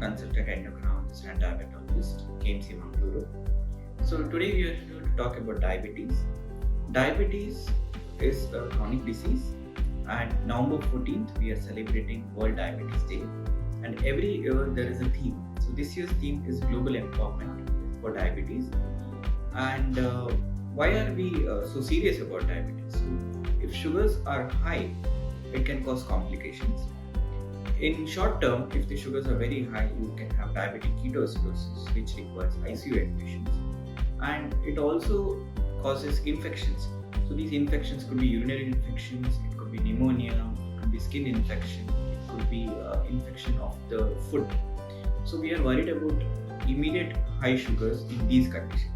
consultant endocrinologist and diabetologist, KMC Mangaluru. So today we are here to talk about diabetes. Diabetes is a chronic disease, and November 14th we are celebrating World Diabetes Day. And every year there is a theme. So this year's theme is Global Empowerment for Diabetes. And why are we so serious about diabetes? So if sugars are high, it can cause complications. In short term, if the sugars are very high, you can have diabetic ketoacidosis, which requires ICU admissions. And it also causes infections. So these infections could be urinary infections, it could be pneumonia, it could be skin infection, it could be infection of the foot. So we are worried about immediate high sugars in these conditions.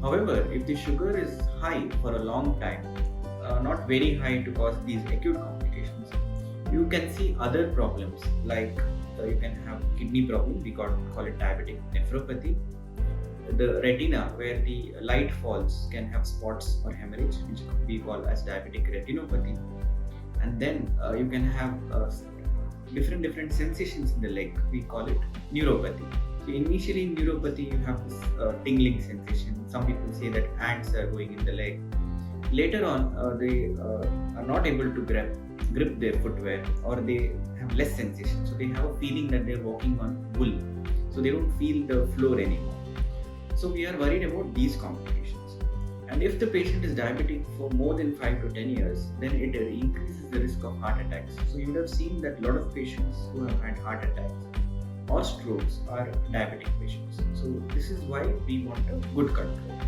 However, if the sugar is high for a long time, not very high to cause these acute complications, you can see other problems like you can have kidney problem, we call it diabetic nephropathy. The retina, where the light falls, can have spots or hemorrhage, which could be called as diabetic retinopathy. And then you can have different sensations in the leg, we call it neuropathy. So initially in neuropathy you have this tingling sensation. Some people say that ants are going in the leg. Later on they are not able to grip their footwear, or they have less sensation. So they have a feeling that they're walking on wool. So they don't feel the floor anymore. So we are worried about these complications. And if the patient is diabetic for more than 5 to 10 years, then it increases the risk of heart attacks. So you would have seen that a lot of patients who have had heart attacks or strokes are diabetic patients. So this is why we want a good control.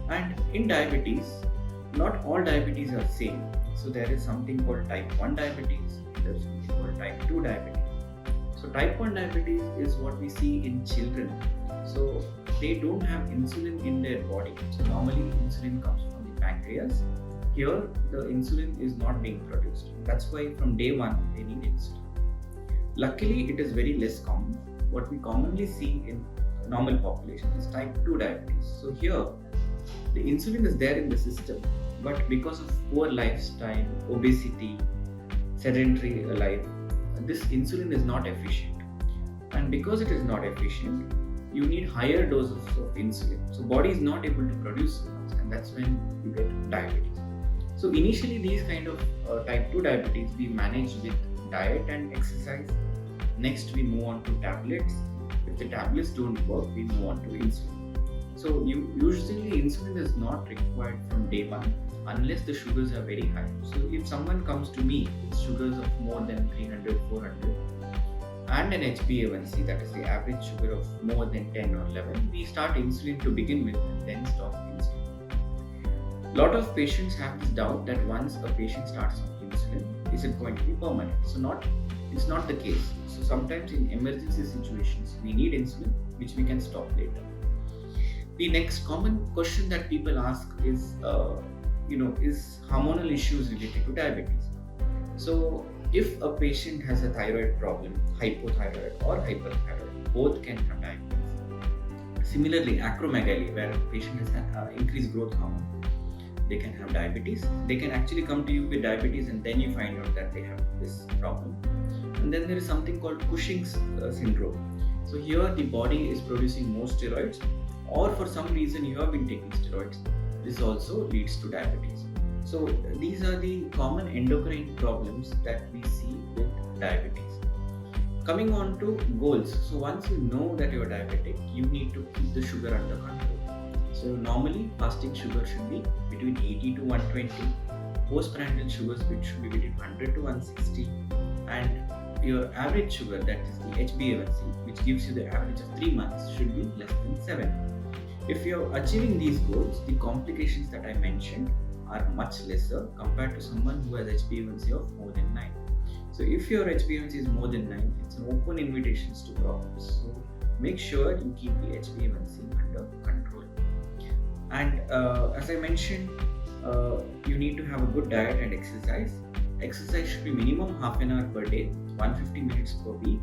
And in diabetes, not all diabetes are same. So there is something called type 1 diabetes, there is something called type 2 diabetes. So type 1 diabetes is what we see in children. So they don't have insulin in their body. So normally insulin comes from the pancreas. Here the insulin is not being produced. That's why from day one they need insulin. Luckily it is very less common. What we commonly see in normal population is type 2 diabetes. So here the insulin is there in the system, but because of poor lifestyle, obesity, sedentary life, this insulin is not efficient. And because it is not efficient, you need higher doses of insulin. So body is not able to produce so much, and that's when you get diabetes. So initially these kind of type 2 diabetes we manage with diet and exercise. Next we move on to tablets. If the tablets don't work, we move on to insulin. So usually insulin is not required from day one unless the sugars are very high. So if someone comes to me with sugars of more than 300, 400 and an HbA1c, that is the average sugar of more than 10 or 11, we start insulin to begin with and then stop insulin. A lot of patients have this doubt that once a patient starts on insulin, is it going to be permanent? So it's not the case. So sometimes in emergency situations we need insulin, which we can stop later. The next common question that people ask is, is hormonal issues related to diabetes? So if a patient has a thyroid problem, hypothyroid or hyperthyroid, both can have diabetes. Similarly, acromegaly, where a patient has increased growth hormone, they can have diabetes. They can actually come to you with diabetes and then you find out that they have this problem. And then there is something called Cushing's syndrome. So here the body is producing more steroids, or for some reason you have been taking steroids. This also leads to diabetes. So these are the common endocrine problems that we see with diabetes. Coming on to goals. So once you know that you are diabetic, you need to keep the sugar under control. So normally fasting sugar should be between 80 to 120. Postprandial sugars should be between 100 to 160. And your average sugar, that is the HbA1c, which gives you the average of 3 months, should be less than 7. If you are achieving these goals, the complications that I mentioned are much lesser compared to someone who has HbA1c of more than 9. So if your HbA1c is more than 9, it's an open invitation to problems. So make sure you keep the HbA1c under control. And as I mentioned, you need to have a good diet and exercise. Exercise should be minimum half an hour per day, 150 minutes per week.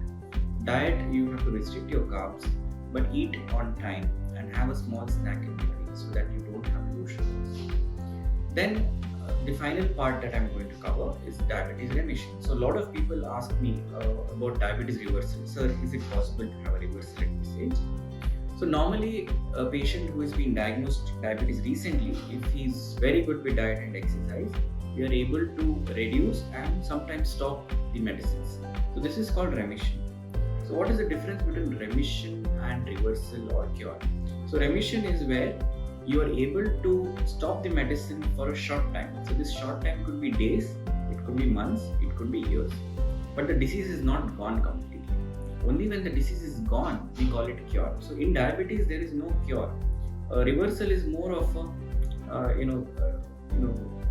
Diet, you have to restrict your carbs, but eat on time and have a small snack in between so that you don't have low sugars. Then the final part that I'm going to cover is diabetes remission. So a lot of people ask me about diabetes reversal. Sir, is it possible to have a reversal at this age? So normally a patient who has been diagnosed diabetes recently, if he's very good with diet and exercise, we are able to reduce and sometimes stop the medicines. So this is called remission. So what is the difference between remission and reversal or cure? So remission is where you are able to stop the medicine for a short time. So this short time could be days, it could be months, it could be years. But the disease is not gone completely. Only when the disease is gone, we call it cure. So in diabetes, there is no cure. Reversal is more of a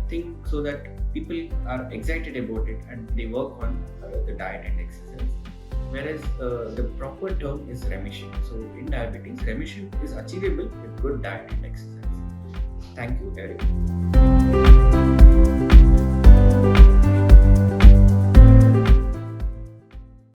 thing so that people are excited about it and they work on the diet and exercise. Whereas the proper term is remission. So in diabetes, remission is achievable with good diet and exercise. Thank you, Eric.